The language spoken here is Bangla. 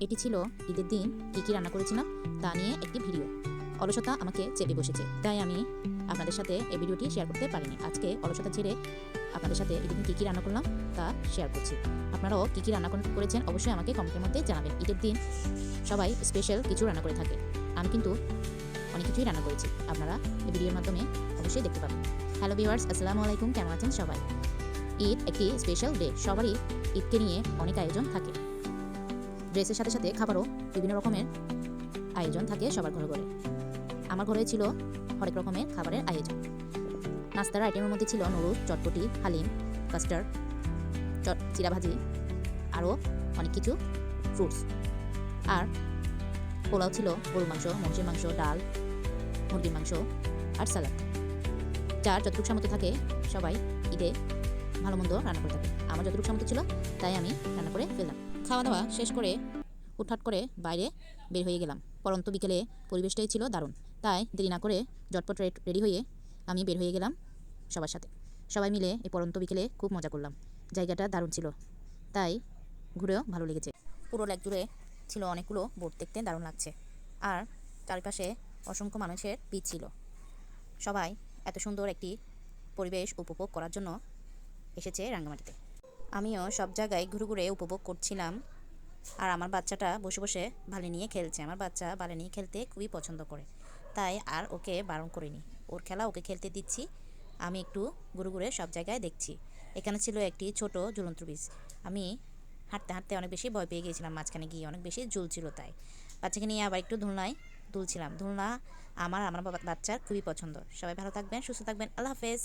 এটি ছিল ঈদের দিন কী কী রান্না করেছিলাম তা নিয়ে একটি ভিডিও। অলসতা আমাকে চেপে বসেছে, তাই আমি আপনাদের সাথে এই ভিডিওটি শেয়ার করতে পারিনি। আজকে অলসতা ছেড়ে আপনাদের সাথে ঈদের দিন কী কী রান্না করলাম তা শেয়ার করছি। আপনারাও কী কী রান্না করেছেন অবশ্যই আমাকে কমেন্টের মধ্যে জানাবেন। ঈদের দিন সবাই স্পেশাল কিছু রান্না করে থাকে, আমি কিন্তু অনেক কিছুই রান্না করেছি, আপনারা এই ভিডিওর মাধ্যমে অবশ্যই দেখতে পাবেন। হ্যালো ভিউয়ার্স, আসসালামু আলাইকুম, কেমন আছেন সবাই? ঈদ একটি স্পেশাল ডে, সবারই ঈদকে নিয়ে অনেক আয়োজন থাকে। ড্রেসের সাথে সাথে খাবারও বিভিন্ন রকমের আয়োজন থাকে সবার ঘরে ঘরে। আমার ঘরে ছিল হরেক রকমের খাবারের আয়োজন। নাস্তার আইটেমের মধ্যে ছিল নুডলস, চটপটি, হালিম, কাস্টার্ড, চিরা ভাজি, আরও অনেক কিছু ফ্রুটস। আর পোলাও ছিল, গরুর মাংস, মহিষের মাংস, ডাল, মুরগির মাংস আর সালাদ। যার যতটুকু সামর্থ্য থাকে সবাই ঈদে ভালো মন্দ রান্না করে থাকে। আমার যতটুকু সামর্থ্য ছিল তাই আমি রান্না করে ফেললাম। খাওয়া দাওয়া শেষ করে হুটহাট করে বাইরে বের হয়ে গেলাম। পরন্ত বিকেলে পরিবেশটাই ছিল দারুণ, তাই দেরি না করে ঝটপট রেডি হয়ে আমি বের হয়ে গেলাম সবার সাথে। সবাই মিলে এই পরন্ত বিকেলে খুব মজা করলাম। জায়গাটা দারুণ ছিল, তাই ঘুরেও ভালো লেগেছে। পুরো লেক জুড়ে ছিল অনেকগুলো বোট, দেখতে দারুণ লাগছে। আর চারিপাশে অসংখ্য মানুষের ভিড় ছিল। সবাই এত সুন্দর একটি পরিবেশ উপভোগ করার জন্য এসেছে রাঙ্গামাটিতে। আমিও সব জায়গায় ঘুরে ঘুরে উপভোগ করছিলাম। আর আমার বাচ্চাটা বসে বসে বালি নিয়ে খেলছে। আমার বাচ্চা বালি নিয়ে খেলতে খুবই পছন্দ করে, তাই আর ওকে বারণ করিনি। ওর খেলা ওকে খেলতে দিচ্ছি, আমি একটু ঘুরে ঘুরে সব জায়গায় দেখছি। এখানে ছিল একটি ছোট ঝুলন্ত ব্রিজ। আমি হাঁটতে হাঁটতে অনেক বেশি ভয় পেয়ে গিয়েছিলাম, মাঝখানে গিয়ে অনেক বেশি ঝুলছিল, তাই বাচ্চাকে নিয়ে আবার একটু দোলনায় দুলছিলাম। দোলনা আমার বাচ্চার খুবই পছন্দ। সবাই ভালো থাকবেন, সুস্থ থাকবেন, আল্লাহ হাফেজ।